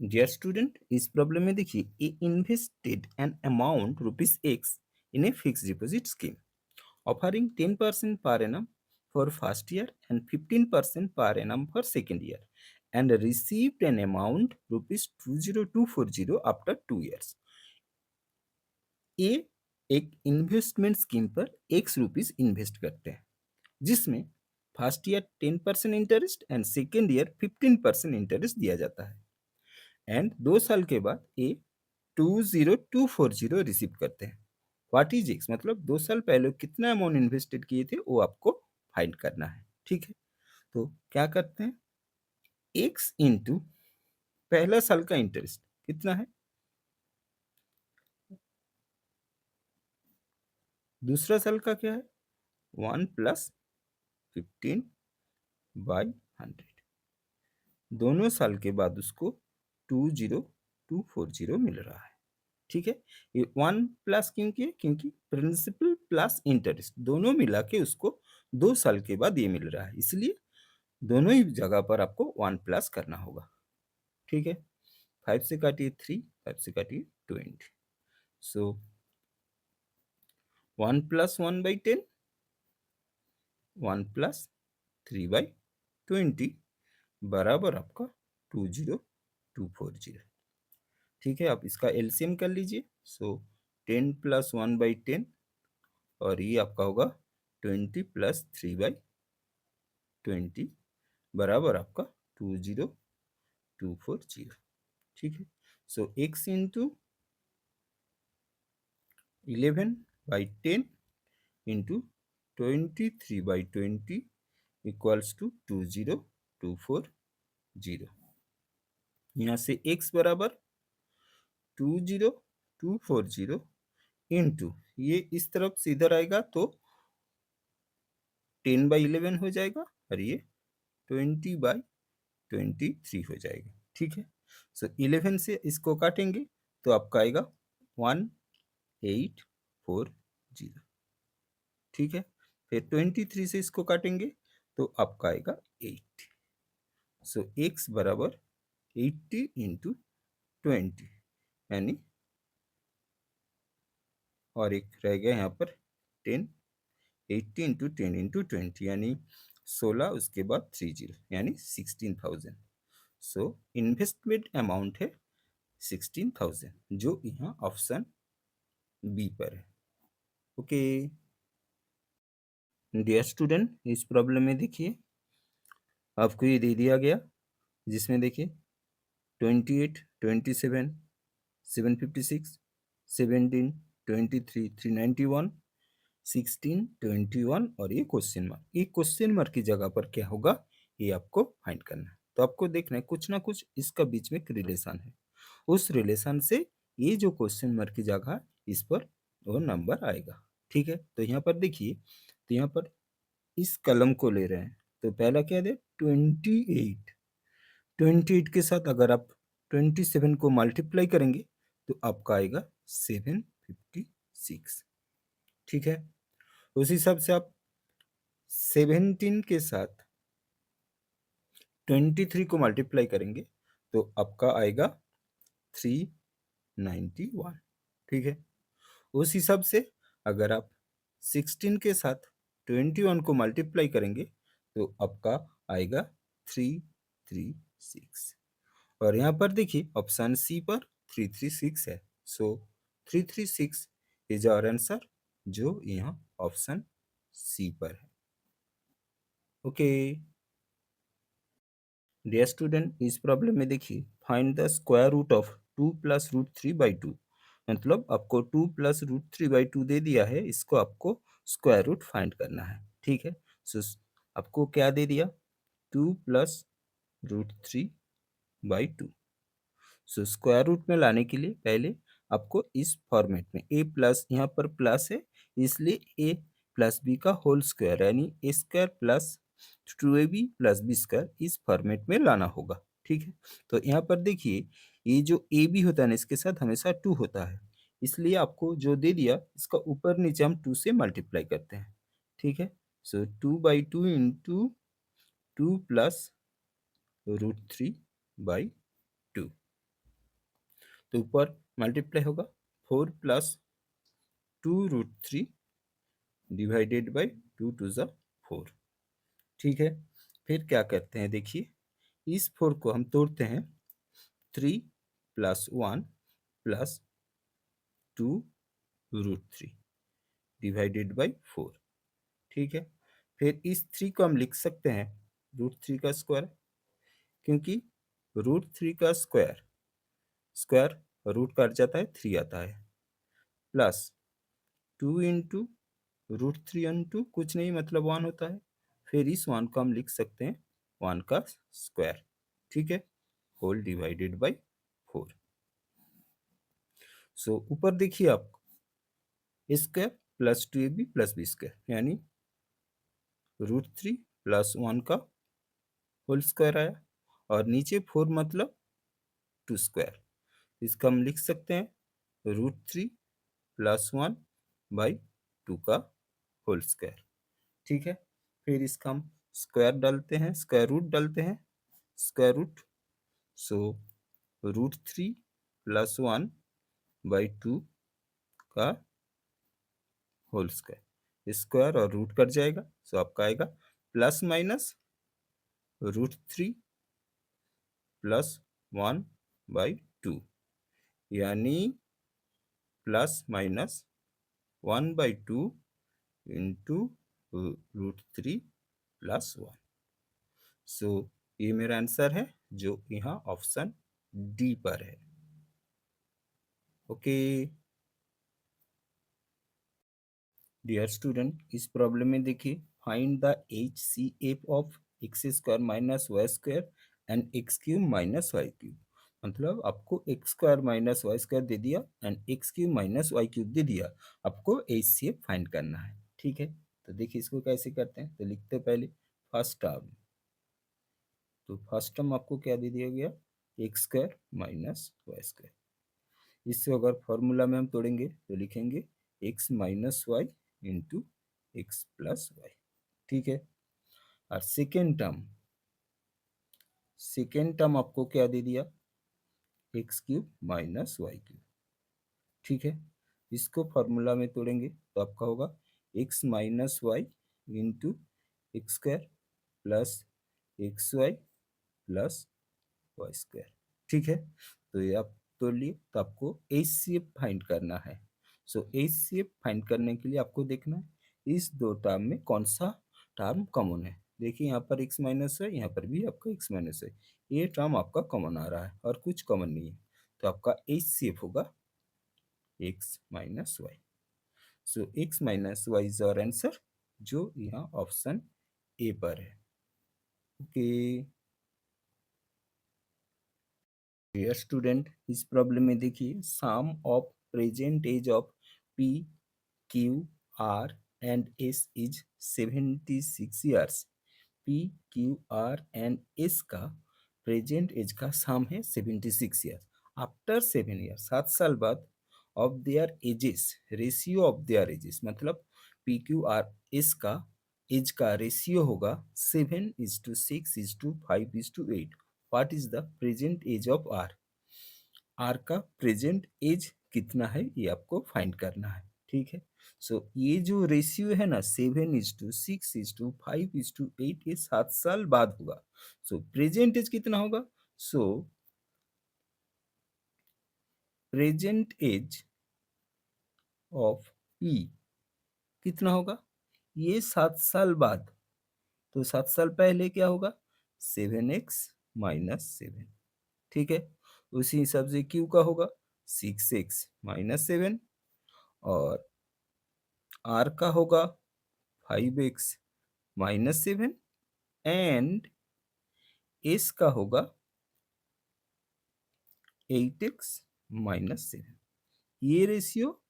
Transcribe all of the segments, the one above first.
Dear student, इस problem में देखिए, A invested an amount rupees X in a fix deposit scheme offering 10% per annum for first year and 15% per annum for second year, and received an amount rupees 20240 after 2 years. ए एक investment scheme पर x rupees invest करते हैं, जिसमें first year 10% interest and second year 15% interest दिया जाता है। And 2 साल के बाद ए 20240 रिसीव करते हैं। व्हाट इज एक्स, मतलब 2 साल पहले कितना अमाउंट इन्वेस्टेड किए थे वो आपको फाइंड करना है। ठीक है, तो क्या करते हैं, एक्स इंटू पहला साल का इंटरेस्ट कितना है, दूसरा साल का क्या है, 1+15/100, दोनों साल के बाद उसको 20240 मिल रहा है। ठीक है, ये 1+ क्यों किया, क्योंकि प्रिंसिपल प्लस इंटरेस्ट दोनों मिला के उसको 2 साल के बाद ये मिल रहा है, इसलिए दोनों ही जगह पर आपको 1+ करना होगा। ठीक है, 5 से काटिए 3, 5 से काटिए 20, सो 1+1/10, 1+3/20 बराबर आपका 20240। ठीक है, आप इसका एलसीएम कर लीजिए, सो 10+1/10 और ये आपका होगा 20+3/20 बराबर आपका 20240। ठीक है, so x into 11/10 into 23/20 equals to 20240। यहाँ से x बराबर 20240 इंटू ये इस तरफ से इधर आएगा तो 10/11 हो जाएगा और ये 20/23 हो जाएगा। ठीक है, सो 11 से इसको काटेंगे तो आपका आएगा 1840। ठीक है, फिर 23 से इसको काटेंगे तो आपका आएगा 8, सो x बराबर 80 इंटू 20 यानी, और एक रह गया यहाँ पर 10, 80 इंटू 10 इंटू 20 यानी 16, उसके बाद 30 यानी 16,000। सो इन्वेस्टमेंट अमाउंट है 16,000, जो यहाँ ऑप्शन बी पर है। ओके डियर स्टूडेंट, इस प्रॉब्लम में देखिए आपको ये दे दिया गया, जिसमें देखिए 28, 27, 756, 17, 23, 391, 16, 21 और ये क्वेश्चन मार्क। ये क्वेश्चन मार्क की जगह पर क्या होगा, ये आपको फाइंड करना है। तो आपको देखना है कुछ ना कुछ इसका बीच में एक रिलेशन है, उस रिलेशन से ये जो क्वेश्चन मार्क की जगह इस पर वो नंबर आएगा। ठीक है, तो यहाँ पर देखिए, तो यहाँ पर इस कलम को ले रहे हैं, तो पहला क्या दे 28, 28 के साथ अगर आप 27 को मल्टीप्लाई करेंगे तो आपका आएगा 756। ठीक है, उस हिसाब से आप 17 के साथ 23 को मल्टीप्लाई करेंगे तो आपका आएगा 391। ठीक है, उस हिसाब से अगर आप 16 के साथ 21 को मल्टीप्लाई करेंगे तो आपका आएगा 336, और यहाँ पर देखिए ऑप्शन सी पर 336 है, सो 336 इज आवर आंसर, जो यहाँ ऑप्शन सी पर है। ओके डियर स्टूडेंट, इस प्रॉब्लम में देखिए find the square root of 2+√3/2, मतलब आपको 2+√3/2 दे दिया है, इसको आपको स्क्वायर रूट फाइंड करना है। ठीक है, सो आपको क्या दे दिया, 2+√3/2। सो स्क्वायर रूट में लाने के लिए पहले आपको इस फॉर्मेट में ए प्लस, यहाँ पर प्लस है इसलिए ए प्लस बी का होल स्क्वायर यानी A square plus 2ab plus B square इस फॉर्मेट में लाना होगा। ठीक है, तो यहाँ पर देखिए ये जो ए बी होता है ना, इसके साथ हमेशा 2 होता है, इसलिए आपको जो दे दिया इसका ऊपर नीचे हम 2 से मल्टीप्लाई करते हैं। ठीक है, सो 2/2 इंटू 2+√3/2, तो ऊपर मल्टीप्लाई होगा 4 प्लस 2√3 डिवाइडेड बाई 2 × 4। ठीक है, फिर क्या करते हैं देखिए, इस 4 को हम तोड़ते हैं 3 + 1 + 2√3 डिवाइडेड बाई 4। ठीक है, फिर इस 3 को हम लिख सकते हैं √3 का स्क्वायर, क्योंकि √3 का स्क्वायर स्क्वायर रूट कट जाता है 3 आता है, प्लस 2 इंटू √3 कुछ नहीं मतलब 1 होता है। फिर इस 1 को हम लिख सकते हैं 1 का स्क्वायर। ठीक है, होल डिवाइडेड बाई 4। सो ऊपर देखिए आप square plus 2ab plus B square यानी √3 + 1 का होल स्क्वायर आया, और नीचे 4 मतलब 2 स्क्वायर। इसका हम लिख सकते हैं √3 + 1 बाई 2 का होल स्क्वायर। ठीक है, फिर इसका हम स्क्वायर डालते हैं, स्क्वायर रूट डालते हैं, स्क्वायर रूट, सो √3 + 1 बाई 2 का होल स्क्वायर, स्क्वायर और रूट कट जाएगा, सो आपका आएगा प्लस माइनस √3 + 1 बाई 2 यानी प्लस माइनस 1/2 इंटू √3 + 1। सो ये मेरा आंसर है जो यहाँ ऑप्शन डी पर है। ओके डियर स्टूडेंट, इस प्रॉब्लम में देखिए, find the HCF of x² - y² and x³ - y³। मतलब आपको x² - y² दे दिया एंड x³ - y³ दे दिया, आपको HCF फाइंड करना है। ठीक है, तो देखिए इसको कैसे करते हैं, तो लिखते हैं पहले फर्स्ट टर्म। तो फर्स्ट टर्म आपको क्या दे दिया गया, x² - y²। इससे अगर फॉर्मूला में हम तोड़ेंगे तो लिखेंगे x - y into x + y। ठीक है, और सेकेंड टर्म आपको क्या दे दिया, x³ - y³। ठीक है, इसको फॉर्मूला में तोड़ेंगे तो आपका होगा x - y into x² plus xy plus y²। ठीक है, तो ये आप तोड़ लिए, तो आपको HCF फाइंड करना है। सो HCF फाइंड करने के लिए आपको देखना है इस दो टर्म में कौन सा टर्म कॉमन है। देखिए यहाँ पर x माइनस है, यहाँ पर भी आपका x माइनस है, ये टर्म आपका कॉमन आ रहा है और कुछ कॉमन नहीं है, तो आपका HCF होगा x minus Y. So x minus Y is our answer, जो यहाँ ऑप्शन ए पर है। ओके डियर स्टूडेंट, इस प्रॉब्लम में देखिए, sum of present age of P Q R and S is 76 years. P Q R and S का present age का sum है 76 ईयर्स। आफ्टर 7 ईयर, 7 साल बाद, of their ages, ratio of their ages, मतलब P Q R S का age का ratio होगा 7:6:5:8। What is the present age of R. R का प्रेजेंट एज कितना है ये आपको फाइंड करना है। ठीक है, सो ये जो रेशियो है ना 7:6:5:8, ये 7 साल बाद होगा। सो प्रेजेंट एज कितना होगा, सो प्रेजेंट एज ऑफ ई कितना होगा, ये 7 साल बाद, तो 7 साल पहले क्या होगा 7x - 7। ठीक है, उसी हिसाब से क्यू का होगा 6x - 7, और आर का होगा 5x - 7, एंड एस का होगा 8x - 7। ये रेशियो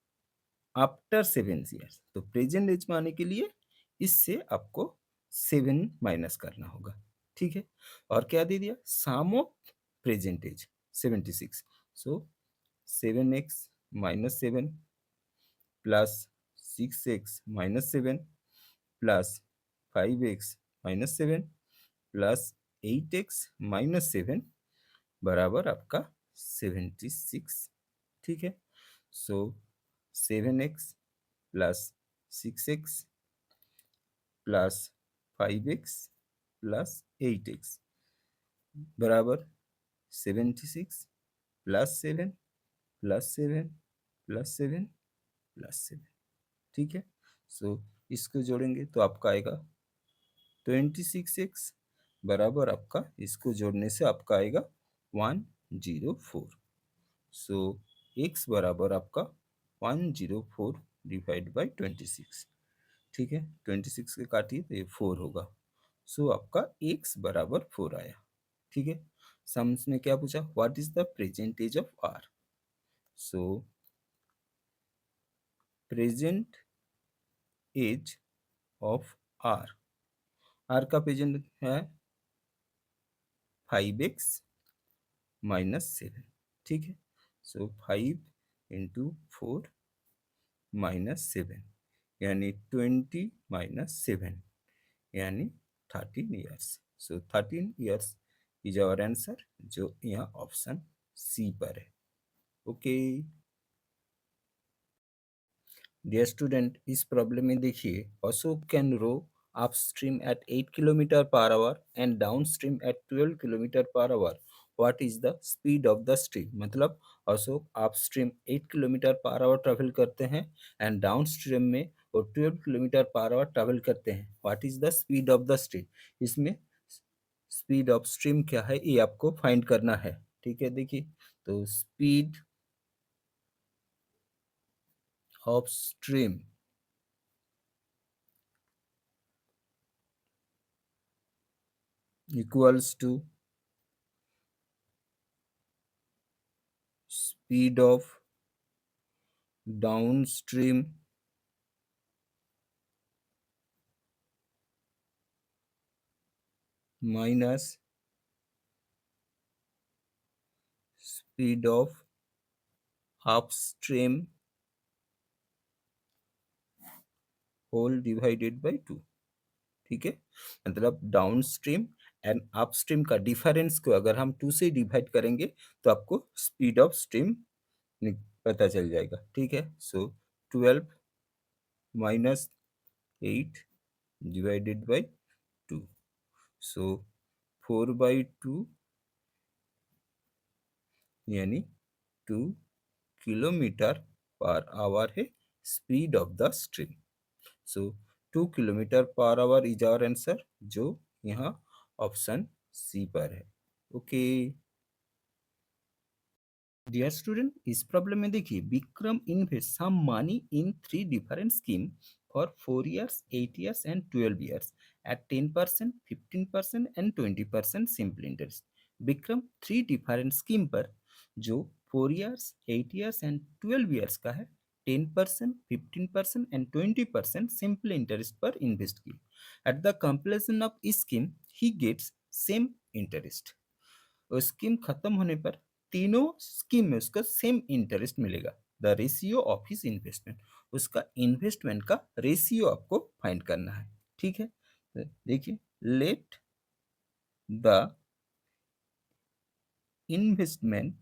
आफ्टर 7 ईयर्स, तो प्रेजेंट एज में आने के लिए इससे आपको 7 माइनस करना होगा। ठीक है, और क्या दे दिया, sum of present age 76, so 7x - 7 plus 6x - 7 plus 5x - 7 plus 8x - 7 बराबर आपका 76, ठीक है। सो 7x plus 6x plus 5x plus 8x बराबर 76 प्लस 7 प्लस 7 प्लस 7 प्लस 7, ठीक है। सो इसको जोड़ेंगे तो आपका आएगा 26x बराबर आपका, इसको जोड़ने से आपका आएगा 104। सो x बराबर आपका 104 डिवाइड बाई 26, ठीक है। 26 के काटिए तो ये 4 होगा। सो आपका x बराबर 4 आया, ठीक है। सम्स में क्या पूछा, what is the present age of R. So present age of R, R का प्रेजेंट है 5x माइनस 7, ठीक है। सो 5 इंटू 4 माइनस 7 यानी 20 माइनस 7 यानी 13 years. So 13 years is our answer, जो यहाँ ऑप्शन सी पर है। ओके डियर स्टूडेंट, इस प्रॉब्लम में देखिए, Ashok can row upstream at 8 kilometre per hour and downstream at 12 kilometre per hour. What is the speed of the stream. मतलब Ashok upstream 8 kilometre per hour travel करते हैं and downstream में वो 12 kilometre per hour travel करते हैं। What is the speed of the stream. इसमें speed of stream क्या है ये आपको फाइंड करना है, ठीक है। देखिए, तो speed of stream equals to speed of downstream minus speed of upstream whole divided by 2, ठीक है। मतलब डाउनस्ट्रीम एंड अपस्ट्रीम का डिफरेंस को अगर हम 2 से डिवाइड करेंगे तो आपको स्पीड ऑफ स्ट्रीम पता चल जाएगा, ठीक है। So 12 minus 8 divided by 2, so 4/2 यानी 2 किलोमीटर पर आवर है speed of the stream. So 2 kilometre per hour is our answer, जो यहाँ ऑप्शन सी पर है। ओके डियर स्टूडेंट, इस प्रॉब्लम में देखिए, Vikram invest some money in 3 different scheme for 4 years, 8 years and 12 years at 10%, 15% and 20% simple interest. Vikram 3 different scheme पर जो 4 years, 8 years and 12 years का है 10%, 15% एंड 20% सिंपल इंटरेस्ट पर इन्वेस्ट की। At the completion of scheme he gets same interest. Scheme खत्म होने पर तीनों स्कीम में उसका सेम इंटरेस्ट मिलेगा। The ratio of his investment, उसका इन्वेस्टमेंट का रेशियो आपको फाइंड करना है, ठीक है। तो देखिए, let the investment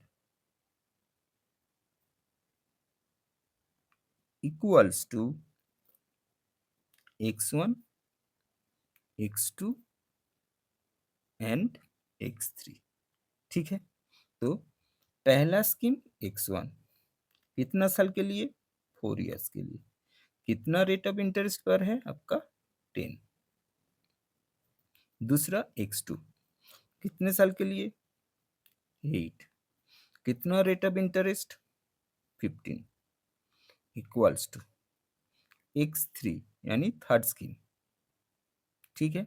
equals to x1, x2 and x3, ठीक है। तो पहला स्कीम x1 कितना साल के लिए, 4 years के लिए, कितना रेट ऑफ इंटरेस्ट पर है आपका 10। दूसरा x2 कितने साल के लिए 8, कितना rate of interest 15 equals to x3 यानी थर्ड स्कीम, ठीक है।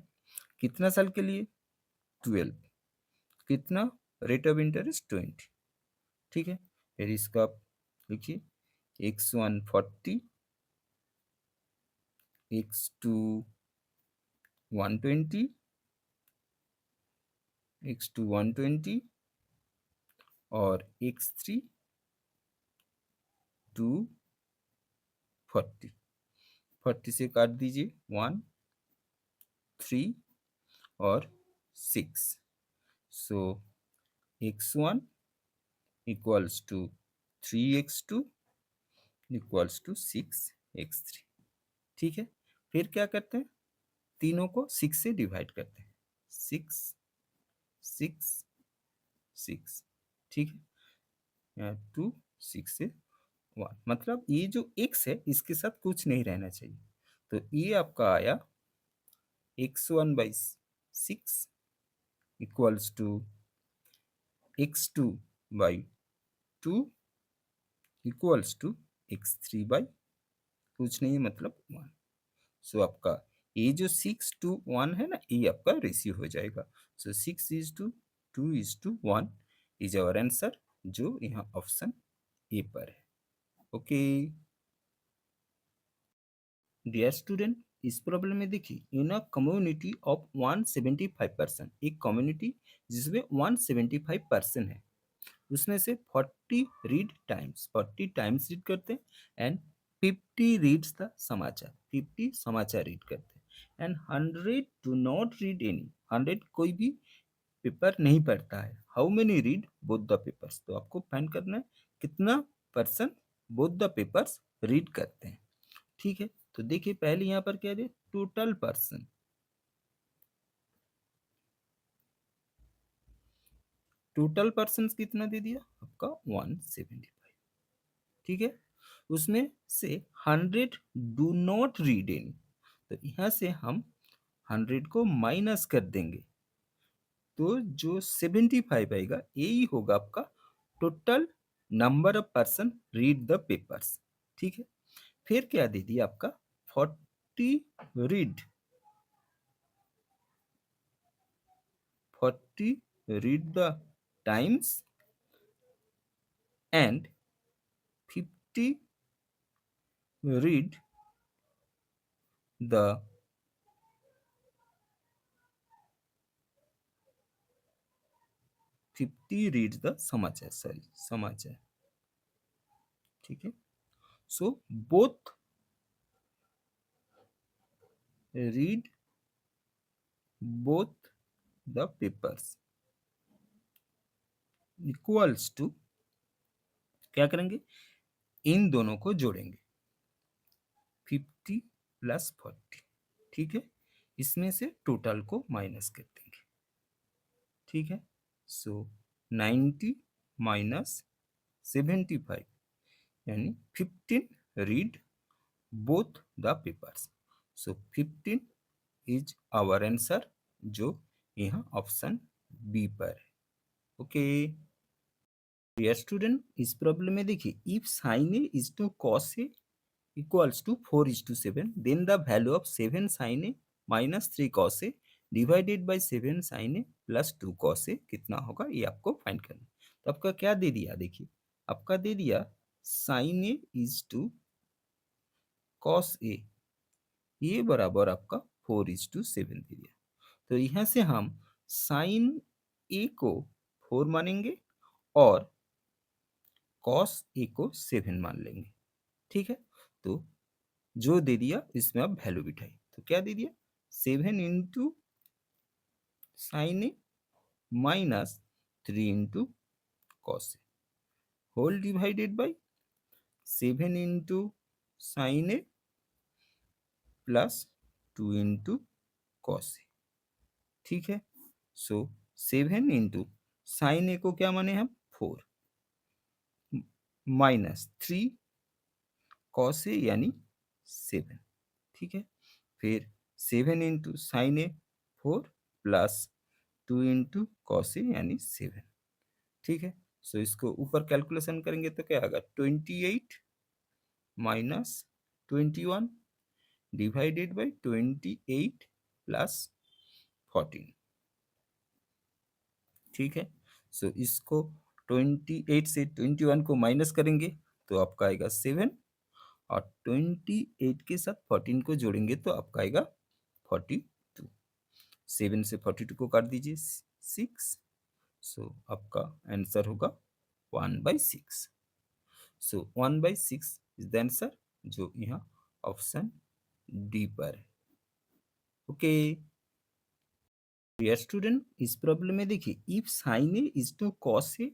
कितना साल के लिए 12, कितना रेट ऑफ इंटरेस्ट 20, ठीक है। फिर इसका आप लिखिए x1 40, x2 120, x2 120 और x3 240। 40 से काट दीजिए 1, 3 और 6। So x1 equals to 3x2 equals to 6x3। ठीक है, फिर क्या करते हैं, तीनों को 6 से डिवाइड करते हैं, 6 6 6। ठीक है, यहाँ 2 6 से 1, मतलब ये जो x है इसके साथ कुछ नहीं रहना चाहिए, तो ये आपका आया x1/6 equals to x2/2 equals to x3/ कुछ नहीं मतलब 1। सो आपका ये जो 6:1 है ना, ये आपका रेशियो हो जाएगा। सो 6:2:1 इज आवर आंसर, जो यहाँ ऑप्शन ए पर है। ओके डियर स्टूडेंट, इस प्रॉब्लम में देखिए, इन अ कम्युनिटी ऑफ 175%, एक कम्युनिटी जिसमें 175% है, उसमें से 40 रीड टाइम्स, 40 टाइम्स रीड करते हैं, एंड 50 रीड्स द समाचार, 50 समाचार रीड करते हैं, and 100 do not read any, 100 कोई भी पेपर नहीं पढ़ता है। How many read both the papers, तो आपको फाइंड करना है कितना person both the papers read करते हैं। ठीक है, तो देखिए पहले यहाँ पर क्या दे, टोटल पर्सन, टोटल पर्सन कितना दे दिया आपका 175। ठीक है, उसमें से 100 डू नॉट रीड इन, तो यहाँ से हम 100 को माइनस कर देंगे, तो जो 75 आएगा यही होगा आपका total number of person read the papers. ठीक है, फिर क्या दे दिया आपका 40 read, 40 read the Times, and 50 read the 50 read the Samachar, sorry Samachar. ठीक है, so both read both the papers equals to, क्या करेंगे, इन दोनों को जोड़ेंगे, 50 प्लस 40। ठीक है, इसमें से टोटल को माइनस कर देंगे। ठीक है, सो 90 माइनस 75, यानी 15 read both the papers. So 15 is our answer, जो यहाँ ऑप्शन बी पर है। ओके डियर स्टूडेंट, इस प्रॉब्लम में देखिए, if sine A is to cos A equals to 4:7, then the value of 7 sin a minus 3 cos a divided by 7 sin a plus 2 cos a कितना होगा, ये आपको find करना है। तो आपका क्या दे दिया, देखिए आपका दे दिया sin a is to cos a, ये बराबर आपका 4:7 दे दिया। तो यहाँ से हम sin a को 4 मानेंगे और cos a को 7 मान लेंगे। ठीक है, तो जो दे दिया इसमें आप वैल्यू बिठाई, तो क्या दे दिया, 7 into sine A minus 3 into cos A whole divided by 7 into sine A plus 2 into cos A. ठीक है, सो 7 इंटू साइन ए को क्या माने हम 4, माइनस 3 कॉस ए यानी 7। ठीक है, फिर 7 इंटू साइन ए 4 प्लस 2 इंटू कॉस ए यानी 7। ठीक है, सो इसको ऊपर कैलकुलेशन करेंगे तो क्या आएगा, 28 माइनस 21 डिवाइडेड बाई 28 प्लस 14। ठीक है, सो इसको 28 से 21 को माइनस करेंगे तो आपका आएगा 7, और 28 के साथ 14 को जोड़ेंगे तो आपका आएगा 42। 7 से 42 को काट दीजिए 6, सो आपका आंसर होगा 1/6। सो 1/6 इज द आंसर, जो यहाँ ऑप्शन डी पर है। ओके डियर स्टूडेंट, इस प्रॉब्लम में देखिए, if sine A is to cos A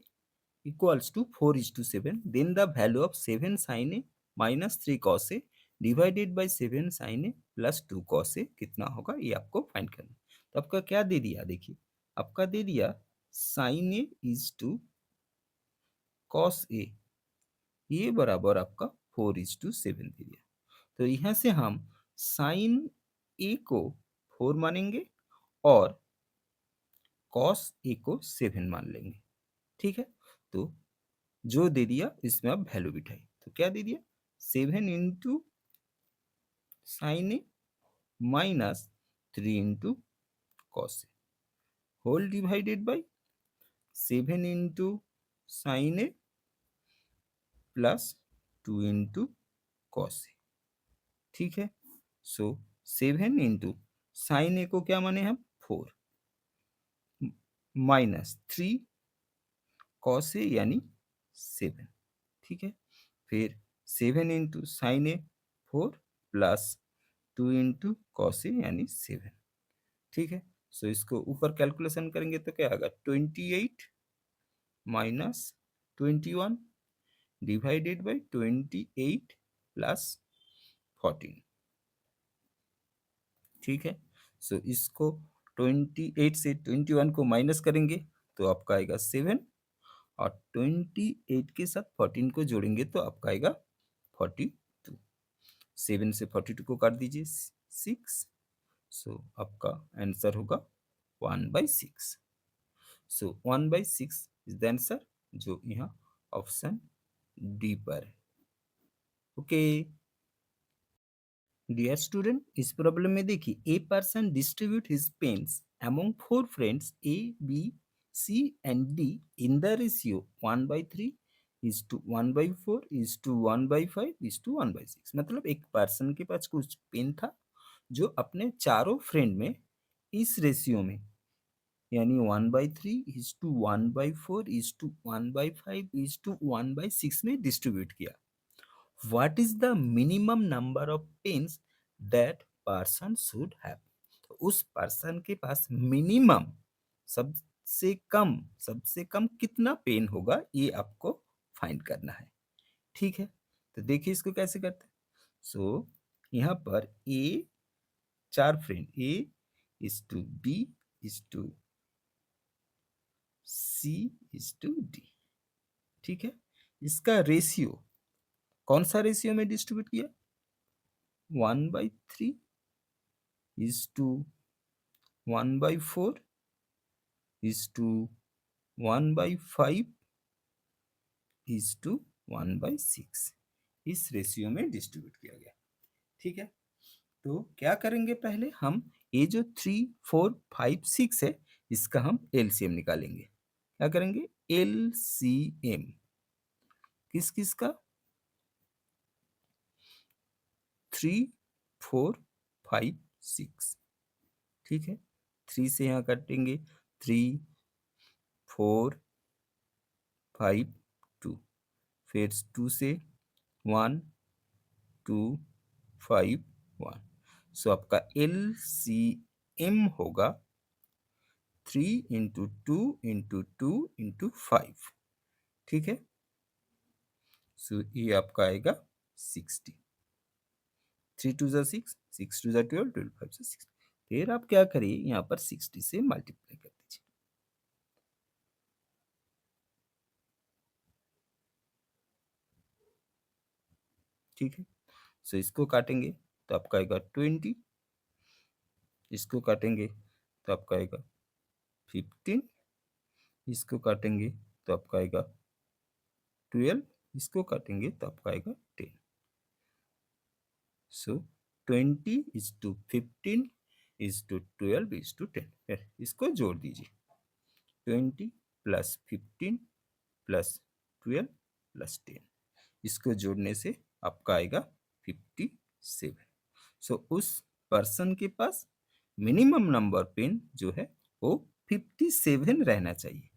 equals to 4:7, then the value of 7 sin a minus 3 cos a divided by 7 sin a plus 2 cos a कितना होगा, ये आपको find करना है। तो आपका क्या दे दिया, देखिए आपका दे दिया sin a is to cos a, ये बराबर आपका 4:7 दे दिया। तो यहाँ से हम साइन ए को 4 मानेंगे और कॉस ए को 7 मान लेंगे। ठीक है, तो जो दे दिया इसमें आप वैल्यू बिठाई, तो क्या दे दिया 7 into sine A minus 3 into cos A whole divided by 7 into sine A plus 2 into cos A. ठीक है, सो 7 इंटू साइन ए को क्या माने हम 4 माइनस 3 कॉस ए यानी 7। ठीक है, फिर 7 इंटू साइन ए 4 प्लस 2 इंटू कॉस ए यानी 7। ठीक है, सो इसको ऊपर कैलकुलेशन करेंगे तो क्या आएगा 28 माइनस 21 डिवाइडेड बाई 28 प्लस 14। ठीक है, सो इसको 28 से 21 को माइनस करेंगे तो आपका आएगा 7 और 28 के साथ 14 को जोड़ेंगे तो आपका आएगा 42। 7 से 42 को काट दीजिए 6, सो आपका आंसर होगा 1/6। सो 1/6 इज द आंसर, जो यहाँ ऑप्शन डी पर है। ओके डियर स्टूडेंट, इस प्रॉब्लम में देखिए a person distribute his pens among 4 friends A B C and D in the ratio 1/3 is to 1/4 is to 1/5 is to 1/6। मतलब एक पर्सन के पास कुछ पेन था जो अपने चारों फ्रेंड में इस रेशियो में यानी 1/3 is to 1/4 is to 1/5 is to 1/6 में डिस्ट्रीब्यूट किया। What is the minimum number of pens that person should have? तो उस पर्सन के पास मिनिमम सबसे कम कितना पेन होगा, ये आपको फाइंड करना है। ठीक है, तो देखिए इसको कैसे करते हैं। सो यहाँ पर A 4 friend A is to B is to C is to D. ठीक है, इसका रेशियो कौन सा रेशियो में डिस्ट्रीब्यूट किया 1/3 is to 1/4 is to 1/5 is to 1/6 इस रेशियो में डिस्ट्रीब्यूट किया गया। ठीक है, तो क्या करेंगे, पहले हम ये जो 3 4 5 6 है इसका हम एलसीएम निकालेंगे। क्या करेंगे एलसीएम किस किस का 3 4 5 6। ठीक है, 3 से यहाँ काटेंगे 3 4 5 2, फिर 2 से 1 2 5 1। सो आपका एलसीएम होगा 3 इंटू 2 इंटू 2 इंटू 5। ठीक है, सो ये आपका आएगा 60। 3 2 जा 6, 6 2 जा 12, 12 5 जा 6। फिर आप क्या करिए यहाँ पर 60 से मल्टीप्लाई कर दीजिए। ठीक है, सो इसको काटेंगे तो आपका आएगा 20, इसको काटेंगे तो आपका आएगा 15, इसको काटेंगे तो आपका आएगा 12, इसको काटेंगे तो आपका आएगा 10। So 20 is to 15 is to 12 is to 10। फिर इसको जोड़ दीजिए 20 प्लस 15 प्लस 12 प्लस 10, इसको जोड़ने से आपका आएगा 57। सो उस पर्सन के पास मिनिमम नंबर पेन जो है वो 57 रहना चाहिए।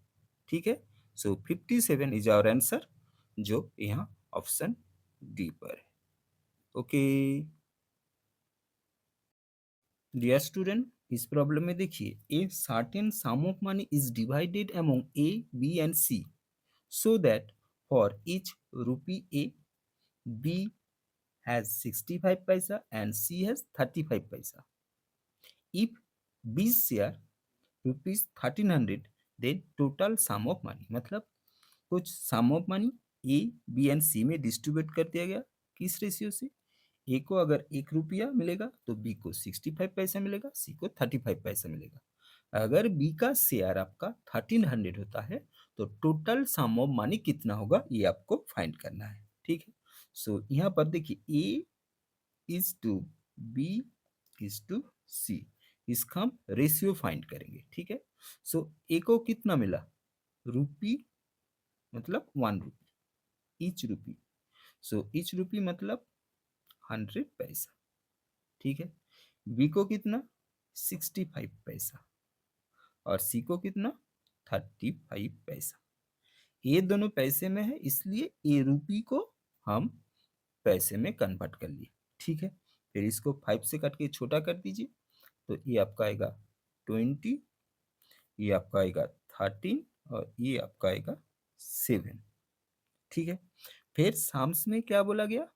ठीक है, सो 57 इज आवर आंसर, जो यहाँ ऑप्शन डी पर है। ओके डियर स्टूडेंट, इस प्रॉब्लम में देखिए a certain sum of money is divided among A B and C so that for each rupee A, B has 65 paisa and C has 35 paisa. If B's share rupees 1300, then total sum of money, मतलब कुछ sum of money A B and C में distribute कर दिया गया। किस ratio से? ए को अगर 1 रुपया मिलेगा तो बी को 65 पैसा मिलेगा, सी को 35 पैसा मिलेगा। अगर बी का शेयर आपका 1300 होता है तो टोटल सम ऑफ मनी कितना होगा ये आपको फाइंड करना है। ठीक है, सो यहाँ पर देखिए A is to B is to C, इसका हम रेशियो फाइंड करेंगे। ठीक है, सो ए को कितना मिला? रुपी, मतलब 1 रुपी, ईच रुपी। सो ईच रुपी मतलब 100 पैसा। ठीक है, बी को कितना? 65 पैसा और सी को कितना? 35 पैसा। ये दोनों पैसे में है इसलिए ए रुपी को हम पैसे में कन्वर्ट कर लिए। ठीक है, फिर इसको 5 से कट के छोटा कर दीजिए तो ये आपका आएगा 20, ये आपका आएगा 13 और ये आपका आएगा 7। ठीक है, फिर साम्स में क्या बोला गया?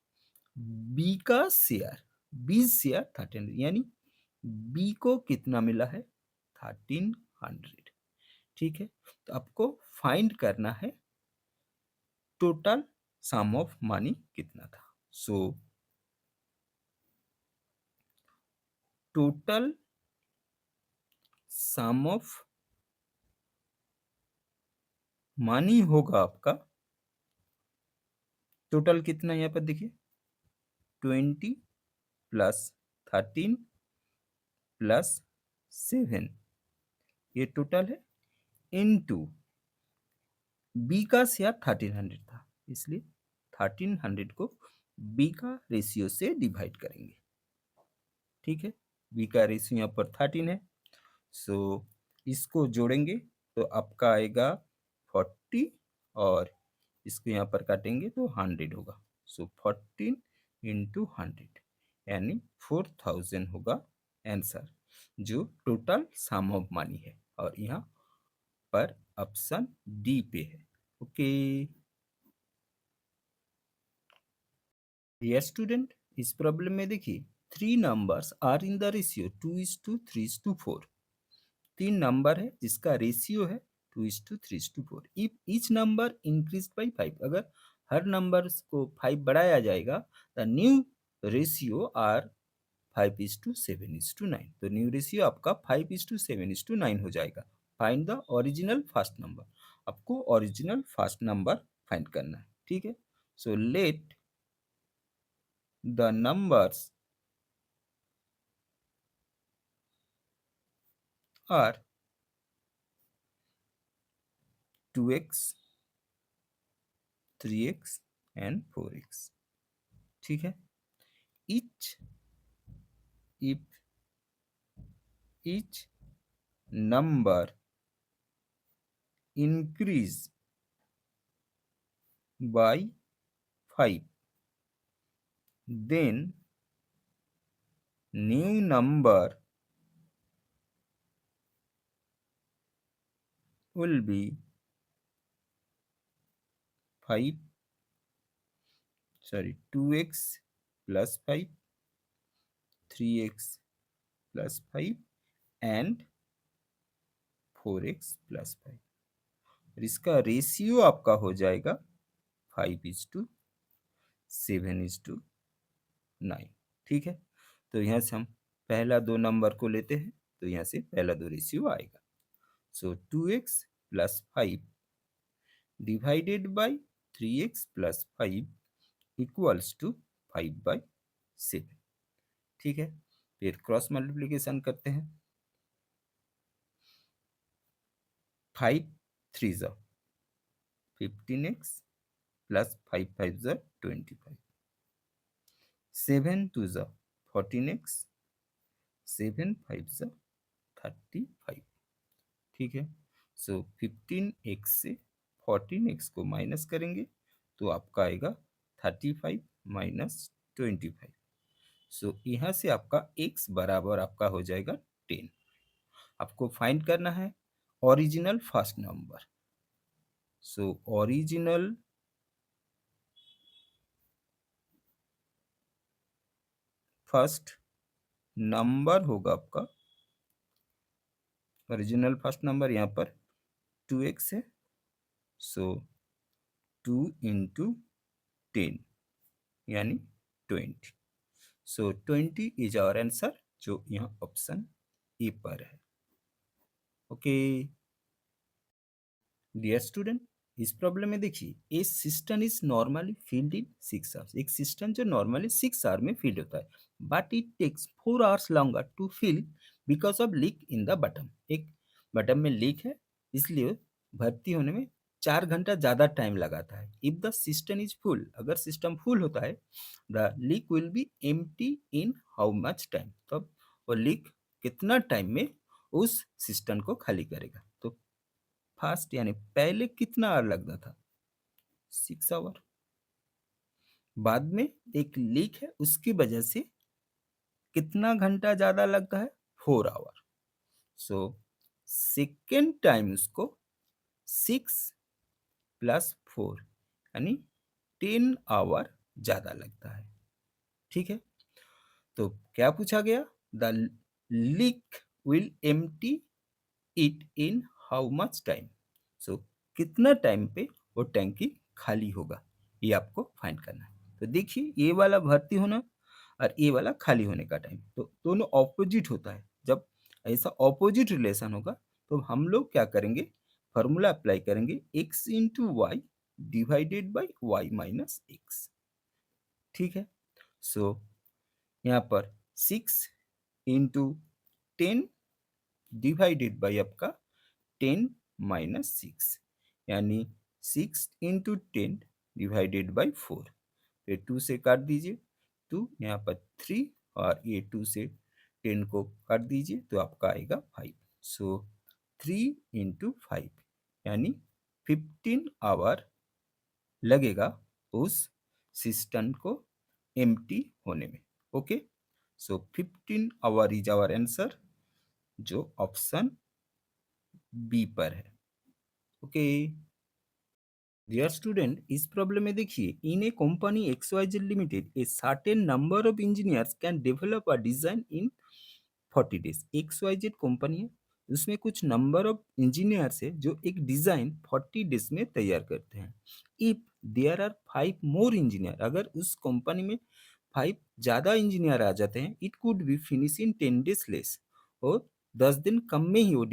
बी का शेयर, बी शेयर 1300, यानी बी को कितना मिला है? 1300। ठीक है, तो आपको फाइंड करना है टोटल सम ऑफ मनी कितना था। So total sum of money होगा आपका, टोटल कितना यहाँ पर देखिए 20 प्लस 13 प्लस 7, ये टोटल है, इनटू बी का शेयर 1300 था इसलिए 1300 को बी का रेशियो से डिवाइड करेंगे। ठीक है, बी का रेशियो यहाँ पर 13 है, सो इसको जोड़ेंगे तो आपका आएगा 40 और इसको यहाँ पर काटेंगे तो 100 होगा। सो 14 इंटू 100 यानी 4000 होगा आंसर, जो टोटल सम ऑफ मनी है और यहाँ पर ऑप्शन डी पे है। ओके डियर स्टूडेंट, इस प्रॉब्लम में देखिए 3 numbers are in the ratio 2:3:4। 3 number है जिसका रेशियो है 2:3:4। If each number increase by 5, अगर हर नंबर को 5 बढ़ाया जाएगा द न्यू रेशियो आर 5:7:9। तो न्यू रेशियो आपका 5:7:9 हो जाएगा। Find the original first number, आपको ओरिजिनल फर्स्ट नंबर फाइंड करना है। ठीक है, so let the numbers are 2x, 3x and 4x। ठीक है, each if each number increase by 5, then new number will be 2x plus 5, 3x plus 5 and 4x plus 5। और इसका ratio आपका हो जाएगा 5:7:9। ठीक है, तो यहाँ से हम पहला 2 नंबर को लेते हैं तो यहाँ से पहला 2 रेशियो आएगा। So 2x plus 5 divided by 3x plus 5 equals to 5/7। ठीक है, फिर क्रॉस मल्टीप्लीकेशन करते हैं। 5 3 ज़ा 15x प्लस 5 5 ज़ा 25, 7 2 ज़ा 14x, 7 5 ज़ा 35। ठीक है, सो 15x से 14x को माइनस करेंगे तो आपका आएगा 35 माइनस 25। सो यहाँ से आपका x बराबर आपका हो जाएगा 10। आपको फाइंड करना है original first number. So original first number होगा आपका, ओरिजिनल फर्स्ट नंबर यहाँ पर 2x है, सो 2 इंटू 10 यानी 20। सो 20 इज आवर आंसर, जो यहाँ ऑप्शन ए पर है। ओके डियर स्टूडेंट, इस प्रॉब्लम में देखिए, a system is normally filled in 6 hours. एक सिस्टम जो नॉर्मली 6 आवर में फील्ड होता है, but it takes 4 hours longer to fill because of leak in the bottom. एक बटन में लीक है, इसलिए भर्ती होने में 4 घंटा ज़्यादा टाइम लगाता है। If the system is full, अगर सिस्टम फुल होता है, the leak will be empty in how much time, तब वो लीक कितना टाइम में उस सिस्टम को खाली करेगा। तो फास्ट यानी पहले कितना आवर लगता था, 6 आवर। बाद में एक लीक है, उसकी वजह से कितना घंटा ज्यादा लगता है, 4 आवर। सो सेकेंड टाइम उसको 6 + 4 यानी 10 आवर ज्यादा लगता है। ठीक है, तो क्या पूछा गया, the leak will empty it in how much time. So कितना टाइम पे वो टैंकी खाली होगा, ये आपको फाइंड करना है। तो देखिए, ये वाला भर्ती होना और ये वाला खाली होने का टाइम, तो दोनों ऑपोजिट होता है। जब ऐसा ऑपोजिट रिलेशन होगा, तो हम लोग क्या करेंगे, फॉर्मूला अप्लाई करेंगे, x into Y divided by Y minus X. ठीक है, सो यहाँ पर 6 इंटू 10 डिवाइडेड बाई आपका 10 - 6 यानी 6 इंटू 10 डिवाइडेड बाई 4। फिर 2 से काट दीजिए, 2 यहाँ पर 3 और ये 2 से 10 को काट दीजिए तो आपका आएगा 5। सो 3 × 5 यानी 15 आवर लगेगा उस सिस्टम को एम्प्टी होने में। Okay, so 15 hour is our answer, जो ऑप्शन बी पर है। ओके डियर स्टूडेंट, इस प्रॉब्लम में देखिए, in a company XYZ limited a certain number of engineers can develop a design in 40 days। XYZ company है, उसमें कुछ नंबर ऑफ इंजीनियर्स है जो एक डिजाइन 40 days में तैयार करते हैं। If there are 5 more engineer, अगर उस कंपनी में 5 ज़्यादा इंजीनियर आ जाते हैं, it could be finish in 10 days less, और 10 दिन कम में ही वो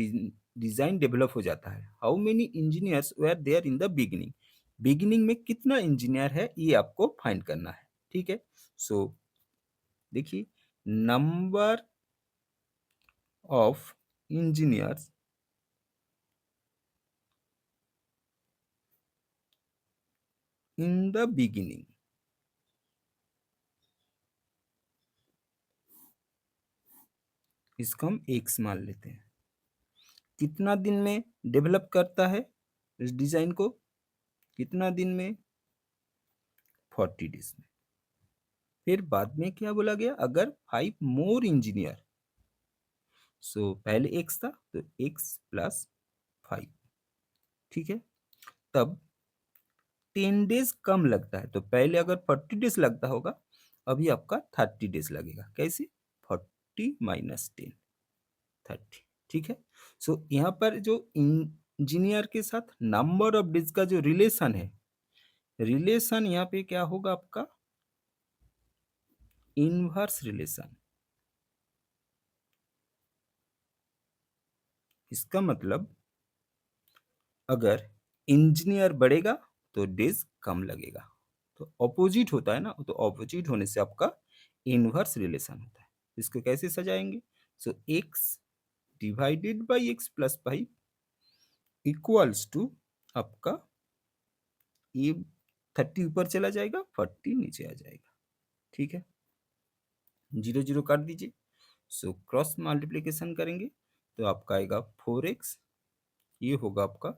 डिजाइन डेवलप हो जाता है। How many engineers were there in the beginning, beginning में कितना इंजीनियर है, ये आपको फाइंड करना है। ठीक है, सो देखिए, number of engineers in the beginning, इसको हम एक्स मान लेते हैं। कितना दिन में डेवलप करता है इस डिजाइन को, कितना दिन में, 40 days में। फिर बाद में क्या बोला गया, अगर 5 मोर इंजीनियर, सो पहले एक्स था तो x + 5। ठीक है, तब 10 days कम लगता है, तो पहले अगर 40 days लगता होगा, अभी आपका 30 days लगेगा। कैसे, 40 - 10 30। ठीक है, सो यहाँ पर जो इंजीनियर के साथ नंबर ऑफ डेज का जो रिलेशन है, रिलेशन यहाँ पे क्या होगा आपका, इनवर्स रिलेशन। इसका मतलब अगर इंजीनियर बढ़ेगा तो डेज कम लगेगा, तो ऑपोजिट होता है ना, तो ऑपोजिट होने से आपका इनवर्स रिलेशन होता है। इसको कैसे सजाएंगे, so x divided by x + 5 equals to आपका, ये 30 ऊपर चला जाएगा, 40 नीचे आ जाएगा। ठीक है, 0 0 काट दीजिए, सो क्रॉस मल्टीप्लीकेशन करेंगे तो आपका आएगा 4x, ये होगा आपका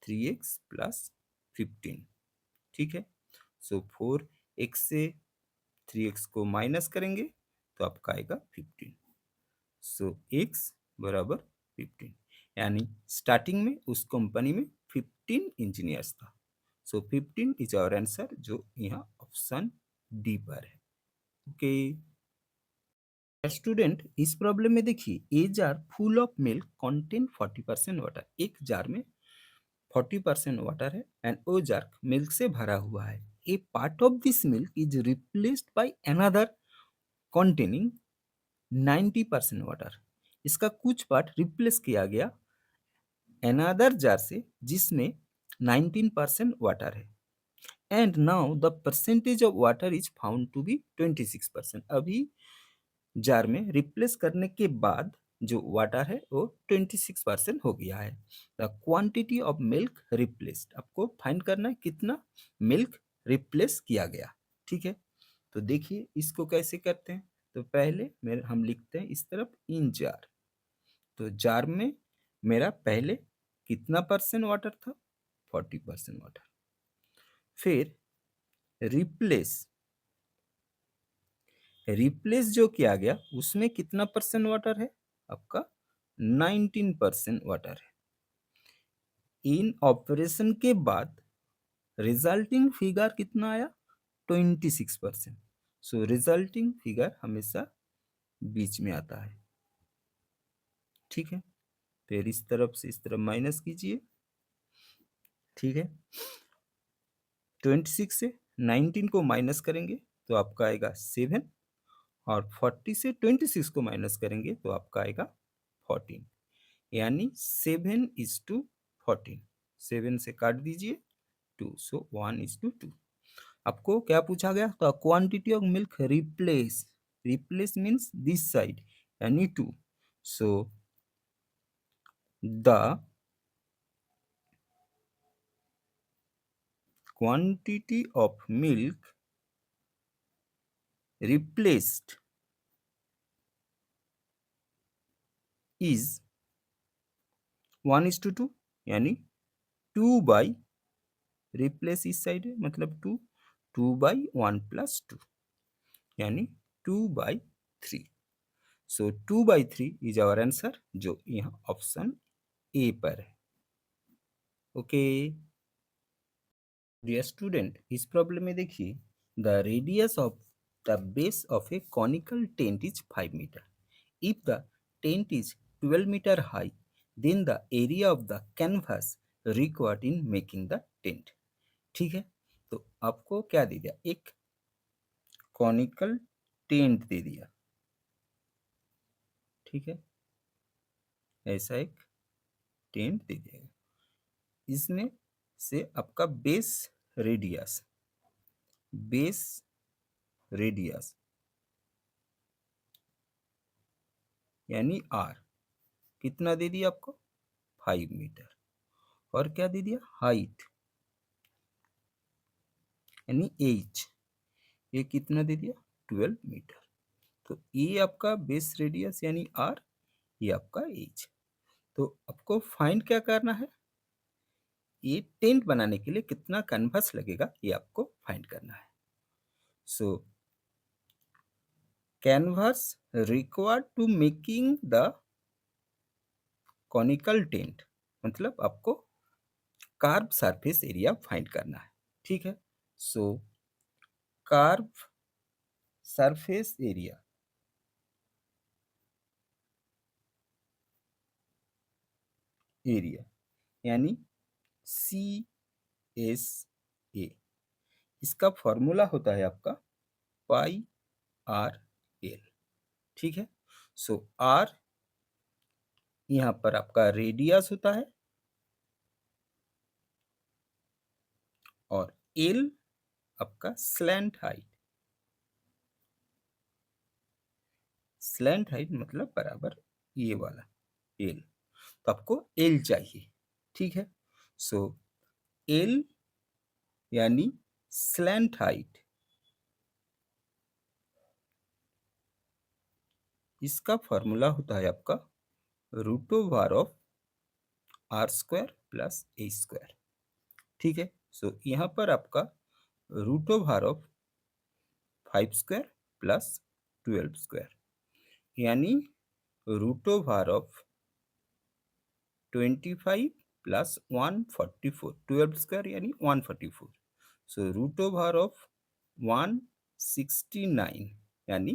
3x + 15। ठीक है, सो 4x से 3x को माइनस करेंगे तो आपका आएगा 15। सो x बराबर 15, यानी स्टार्टिंग में उस कंपनी में 15 इंजीनियर्स था। सो 15 इज आवर आंसर, जो यहाँ ऑप्शन डी पर है। ओके स्टूडेंट, इस प्रॉब्लम में देखिए, a jar full of milk contain 40% water. एक जार में 40% वाटर है एंड वो जार मिल्क से भरा हुआ है। A part of this milk is replaced by another containing 90% water. इसका कुछ पार्ट रिप्लेस किया गया अनदर जार से जिसमें 19% वाटर है। And now the percentage of water is found to be 26%। अभी जार में रिप्लेस करने के बाद जो वाटर है वो 26% हो गया है। The quantity of milk replaced, आपको फाइंड करना है कितना मिल्क रिप्लेस किया गया। ठीक है, तो देखिए इसको कैसे करते हैं। तो पहले मेरे हम लिखते हैं इस तरफ इन जार। तो जार में मेरा पहले कितना परसेंट वाटर था, 40% वाटर। फिर रिप्लेस, रिप्लेस जो किया गया उसमें कितना परसेंट वाटर है, आपका 19% वाटर है। इन ऑपरेशन के बाद रिजल्टिंग फिगर कितना आया, 26%। सो रिजल्टिंग फिगर हमेशा बीच में आता है। ठीक है, फिर इस तरफ से इस तरफ माइनस कीजिए। ठीक है, 26 से 19 को माइनस करेंगे तो आपका आएगा 7, और 40 से 26 को माइनस करेंगे तो आपका आएगा 14, यानी 7:14। 7 से काट दीजिए 2, सो 1:2। आपको क्या पूछा गया, तो quantity of milk replace, replace means this side यानी 2। So the quantity of milk replaced is 1:2, यानी 2 बाई, रिप्लेस इस साइड है मतलब 2, 2/1+2 यानी 2/3। सो 2/3 इज आवर आंसर, जो यहाँ ऑप्शन ए पर है। ओके डियर स्टूडेंट, इस प्रॉब्लम में देखिए, the radius of the base of a conical tent is 5 metre. If the tent is 12 metre high, then the area of the canvas required in making the tent. ठीक है, तो आपको क्या दे दिया, एक कॉनिकल टेंट दे दिया। ठीक है, ऐसा एक टेंट दे दिया, इसमें से आपका बेस रेडियस, बेस रेडियस यानी आर कितना दे दिया आपको, 5 मीटर। और क्या दे दिया, हाइट यानी एच, ये कितना दे दिया, 12 मीटर। तो ये आपका बेस रेडियस यानी आर, ये आपका एच। तो आपको फाइंड क्या करना है, ये टेंट बनाने के लिए कितना कैनवास लगेगा ये आपको फाइंड करना है। So canvas required to making the conical tent, मतलब आपको कार्व सरफेस एरिया फाइंड करना है। ठीक है, सो कार्व सरफेस एरिया, एरिया यानी CSA, इसका फॉर्मूला होता है आपका πRL। ठीक है, सो आर यहाँ पर आपका रेडियस होता है और एल आपका स्लैंट हाइट, स्लैंट हाइट मतलब बराबर ये वाला एल, तो आपको एल चाहिए। ठीक है, सो एल यानी स्लैंट हाइट, इसका फॉर्मूला होता है आपका √ओवर ऑफ r² + a²। ठीक है, सो यहाँ पर आपका √ओवर ऑफ 5² + 12² यानी √ओवर ऑफ 25 प्लस 144, 12 स्क्वायर यानी 144. सो रूट ओवर ऑफ 169 यानी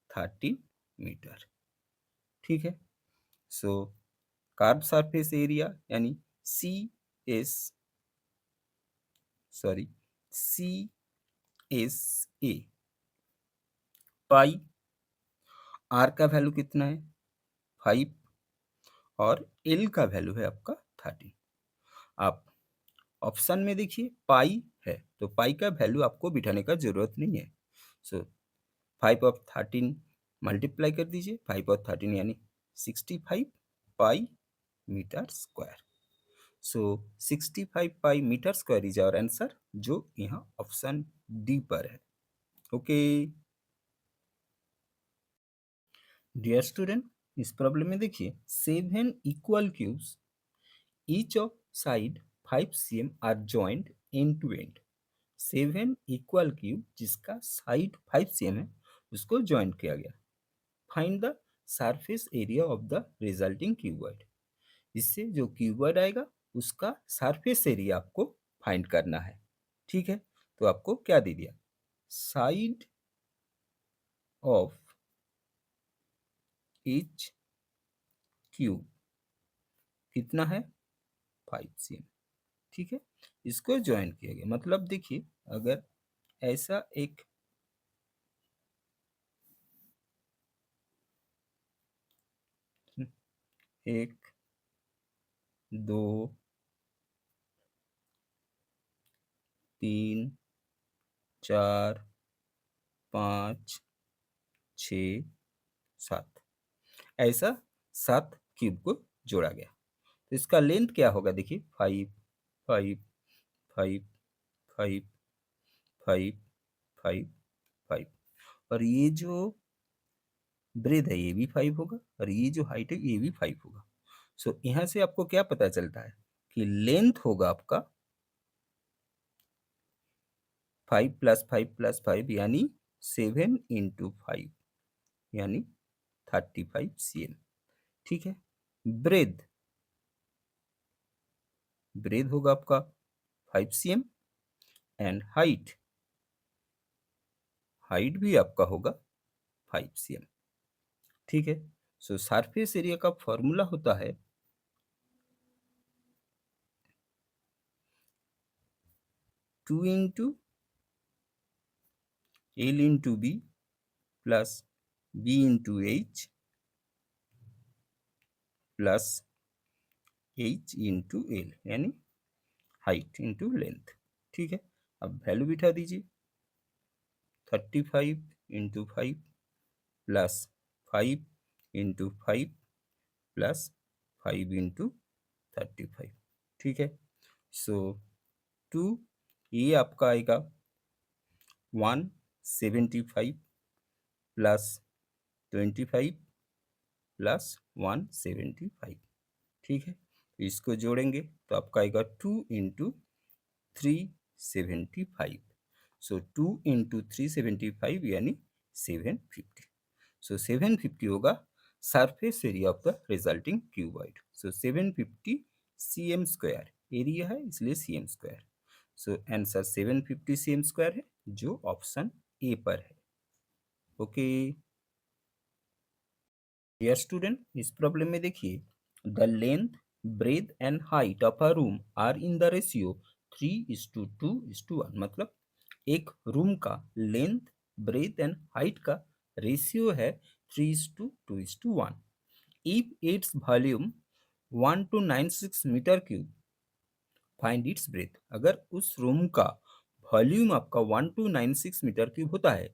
13 मीटर. ठीक है. सो कर्व सरफेस एरिया यानी C S sorry C S A pi. R का वैल्यू कितना है 5 और एल का वैल्यू है आपका 13. आप ऑप्शन में देखिए पाई है तो पाई का वैल्यू आपको बिठाने का जरूरत नहीं है. सो 5/13 मल्टीप्लाई कर दीजिए. 5/13 यानी 65 pi metre square. So 65 pi metre square is our answer, जो यहाँ ऑप्शन डी पर है. ओके डियर स्टूडेंट, इस प्रॉब्लम में देखिए 7 equal cubes each of side 5 cm are joint end to end. 7 equal cube जिसका साइड 5 cm है उसको ज्वाइंट किया गया. Find the surface area of the resulting cuboid. इससे जो क्यूबॉइड आएगा उसका सरफेस एरिया आपको फाइंड करना है. ठीक है. तो आपको क्या दे दिया, साइड ऑफ ईच क्यूब कितना है 5 cm. ठीक है. इसको ज्वाइन किया गया. मतलब देखिए अगर ऐसा एक एक दो तीन चार 5 6 7 ऐसा 7 क्यूब को जोड़ा गया. तो इसका लेंथ क्या होगा देखिए 5 5 5 5 5 5 5. और ये जो ब्रेथ है ये भी 5 होगा और ये जो हाइट है ये भी 5 होगा. सो यहाँ से आपको क्या पता चलता है कि लेंथ होगा आपका 5 + 5 + 5 यानी 7 × 5 यानी 35 cm. ठीक है. ब्रेथ ब्रेथ होगा आपका 5 cm एंड हाइट हाइट भी आपका होगा 5 cm. ठीक है. सो सरफेस एरिया का फॉर्मूला होता है 2 × L × B plus B × H plus H × L यानी हाइट इंटू लेंथ. ठीक है. अब वैल्यू बिठा दीजिए 35 × 5 प्लस 5 × 5 प्लस 5 × 35. ठीक है. सो 2 ये आपका आएगा 175 प्लस 25 प्लस 175. ठीक है. तो इसको जोड़ेंगे तो आपका आएगा 2 × 375. सो 2 × 375 यानी 750. सो 750 होगा surface area of the resulting cuboid. So 750 cm square area है इसलिए cm square. So answer 750 cm square है जो ऑप्शन ए पर है. ओके डियर स्टूडेंट, इस प्रॉब्लम में देखिए the length breadth and height of a room are in the ratio 3:2:1. मतलब एक रूम का लेंथ ब्रेथ एंड हाइट का रेशियो है 3:2:1. If its volume 1296 metre cube find it's breath. अगर उस रूम का वॉल्यूम आपका 1296 मीटर क्यूब होता है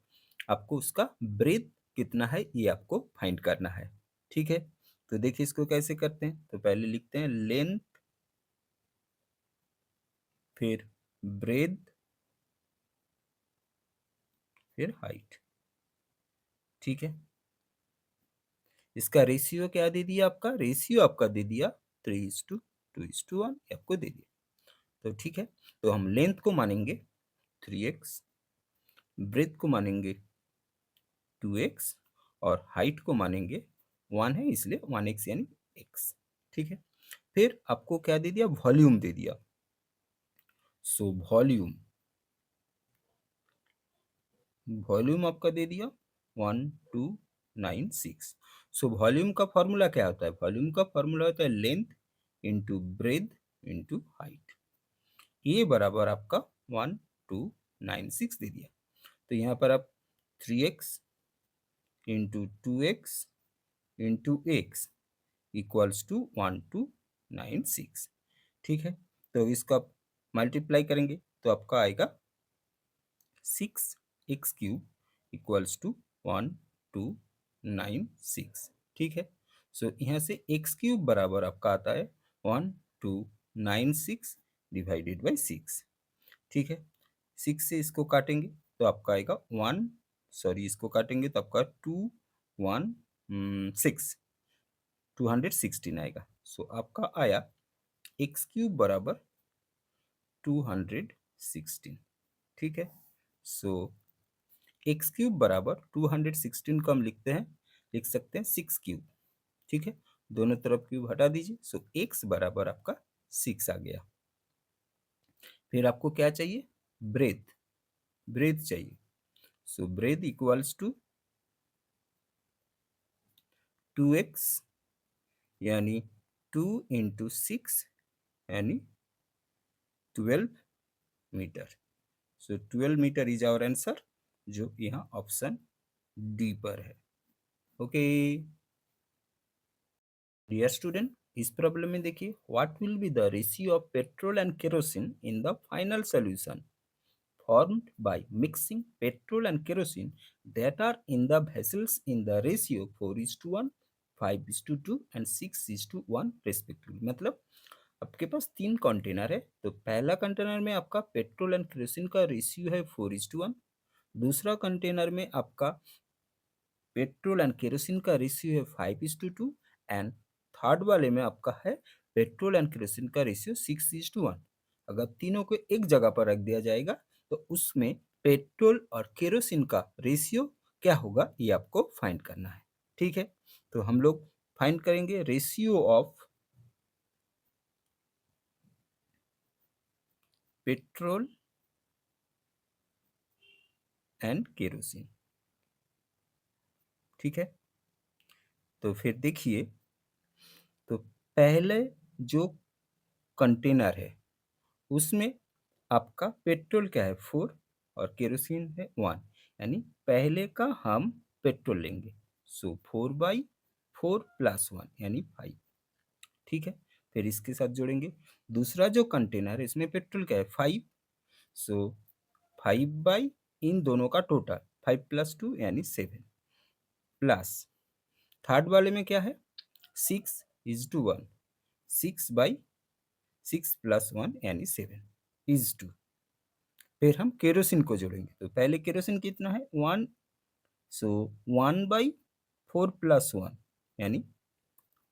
आपको उसका ब्रेथ कितना है ये आपको फाइंड करना है. ठीक है. तो देखिए इसको कैसे करते हैं. तो पहले लिखते हैं लेंथ फिर ब्रेथ फिर हाइट. ठीक है. इसका रेशियो क्या दे दिया, आपका रेशियो आपका दे दिया 3:2:1 आपको दे दिया. तो ठीक है. तो हम लेंथ को मानेंगे 3x, ब्रेथ को मानेंगे 2x और हाइट को मानेंगे 1 है इसलिए 1x यानी x. ठीक है. फिर आपको क्या दे दिया, वॉल्यूम दे दिया। सो वॉल्यूम आपका दे दिया 1296। सो वॉल्यूम का फॉर्मूला क्या होता है, वॉल्यूम का फॉर्मूला होता है length into breadth into height. ये बराबर आपका 1296 दे दिया। तो यहाँ पर आप 3x into 2x into X equals to 1296। ठीक है, तो इसका मल्टीप्लाई करेंगे तो आपका आएगा 6x³ इक्वल्स टू 1296। ठीक है, सो यहाँ से x³ बराबर आपका आता है 1296 डिवाइडेड बाई 6। ठीक है, 6 से इसको काटेंगे तो आपका आएगा इसको काटेंगे तो आपका 216 आएगा। सो आपका आया x³ बराबर 216। ठीक है, सो x³ बराबर 216 को हम लिख सकते हैं 6³। ठीक है, दोनों तरफ क्यूब हटा दीजिए। सो x बराबर आपका 6 आ गया। फिर आपको क्या चाहिए, ब्रेथ चाहिए। सो ब्रेथ इक्वल्स टू 2x यानी 2 इंटू 6 यानी 12 metre. So 12 metre is our answer, जो यहाँ ऑप्शन डी पर है। ओके डियर स्टूडेंट, इस प्रॉब्लम में देखिए, what will be the ratio of petrol and kerosene in the final solution formed by mixing petrol and kerosene that are in the vessels in the ratio 4:1, 5:2 and 6:1 respectively। मतलब आपके पास 3 container है, तो पहला container में आपका petrol and kerosene का ratio है 4:1, दूसरा कंटेनर में आपका पेट्रोल एंड केरोसिन का रेशियो है 5:2 एंड थर्ड वाले में आपका है पेट्रोल एंड केरोसिन का रेशियो 6:1। अगर तीनों को एक जगह पर रख दिया जाएगा तो उसमें पेट्रोल और केरोसिन का रेशियो क्या होगा, ये आपको फाइंड करना है। ठीक है, तो हम लोग फाइंड करेंगे ratio of petrol and kerosene. ठीक है, तो फिर देखिए, तो पहले जो कंटेनर है उसमें आपका पेट्रोल क्या है 4 और केरोसिन है 1, यानी पहले का हम पेट्रोल लेंगे। सो 4/4 प्लस 1 यानी 5। ठीक है, फिर इसके साथ जोड़ेंगे दूसरा जो कंटेनर है, इसमें पेट्रोल क्या है 5। सो 5 बाई इन दोनों का टोटल 5 प्लस 2 यानी 7 प्लस थर्ड वाले में क्या है 6:1, 6/6 प्लस 1 यानी 7:2। फिर हम केरोसिन को जोड़ेंगे, तो पहले केरोसिन कितना है 1। सो 1/4 प्लस 1 यानी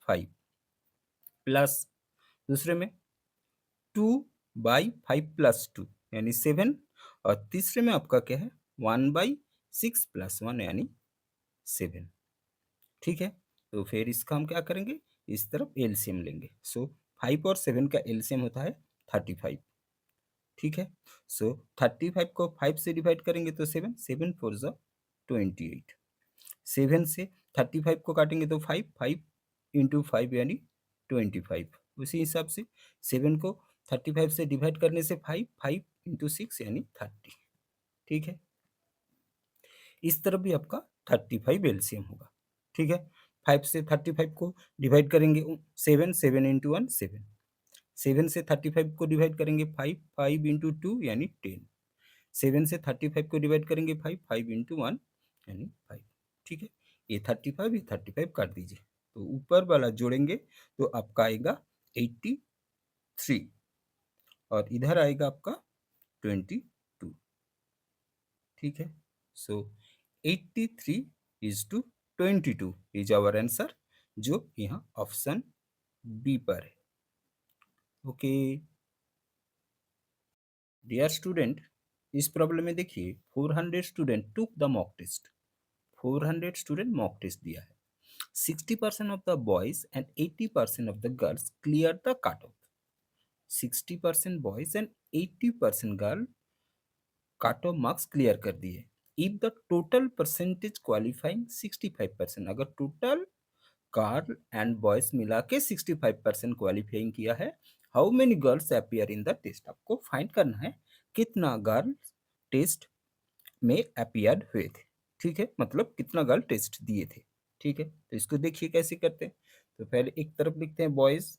5 प्लस दूसरे में 2/5 प्लस 2 यानी 7 और तीसरे में आपका क्या है 1/6 प्लस 1 यानी 7। ठीक है, तो फिर इसका हम क्या करेंगे, इस तरफ एलसीएम लेंगे। सो 5 और 7 का एलसीएम होता है 35। ठीक है, सो 35 को 5 से डिवाइड करेंगे तो 7, 7 4 ज़ा 28। 7 से 35 को काटेंगे तो 5, 5 इंटू 5 यानी 25। उसी हिसाब से 7 को 35 से डिवाइड करने से 5, 5 इंटू 6 यानी 30। ठीक है, इस तरफ भी आपका 35 एलसीएम होगा। ठीक है, 5 से 35 को डिवाइड करेंगे 7, 7 इंटू 1 7, 7 से 35 को डिवाइड करेंगे 5, 5 इंटू 2 यानी 10, 7 से 35 को डिवाइड करेंगे 5, 5 इंटू 1 यानी 5। ठीक है, ये 35 ये 35 काट दीजिए, तो ऊपर वाला जोड़ेंगे तो आपका आएगा 83 और इधर आएगा आपका 22। ठीक है, सो 83:22 इज आवर आंसर, जो यहाँ ऑप्शन बी पर है। ओके डियर स्टूडेंट, इस प्रॉब्लम में देखिए 400 student took the mock test. 400 student mock test दिया है। 60% of the boys and 80% of the girls clear the cutoff. 60% boys and 80% girl काटो मार्क्स क्लियर कर दिए. If the total percentage qualifying 65%, अगर total girl and boys मिला के 65% qualifying किया है, how many girls appear in the test. आपको find करना है कितना गर्ल टेस्ट में अपियर हुए थे. ठीक है, मतलब कितना गर्ल टेस्ट दिए थे. ठीक है, तो इसको देखिए कैसे करते हैं. तो पहले एक तरफ लिखते हैं बॉयज,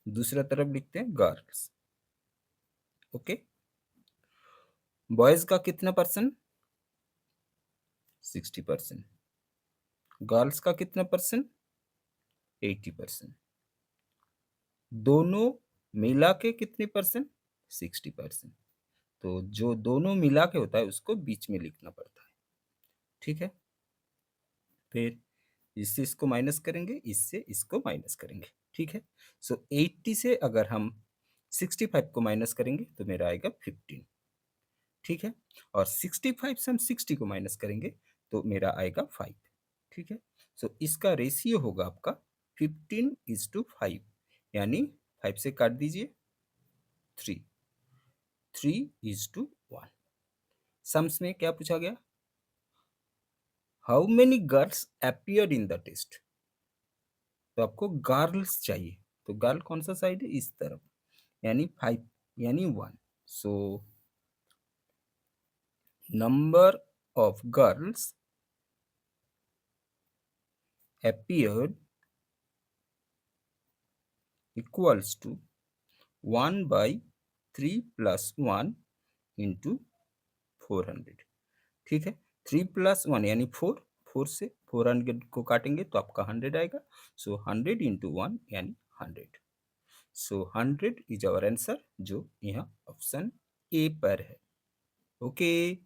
दूसरा तरफ लिखते हैं गर्ल्स. ओके, बॉयज का कितना परसेंट, 60%. गर्ल्स का कितना परसेंट, 80%. दोनों मिला के कितने परसेंट, 60%. तो जो दोनों मिला के होता है उसको बीच में लिखना पड़ता है. ठीक है, फिर इससे इसको माइनस करेंगे, इससे इसको माइनस करेंगे. ठीक है, सो 80 से अगर हम 65 को माइनस करेंगे तो मेरा आएगा 15. ठीक है, और 65 से हम 60 को माइनस करेंगे तो मेरा आएगा 5. ठीक है, सो इसका रेशियो होगा आपका 15:5, यानी 5 से काट दीजिए 3, 3:1. सम्स में क्या पूछा गया, how many girls appeared in the test. तो आपको गर्ल्स चाहिए, तो गर्ल कौन सा साइड है, इस तरफ, यानी 5 यानी 1. So number of girls appeared equals to 1/3 plus 1 into 400. ठीक है, 3 + 1 यानी 4, 4 से 400 को काटेंगे तो आपका 100 आएगा. सो 100 into 1 यानी 100. सो 100 इज आवर आंसर, जो यहाँ ऑप्शन ए पर है. ओके.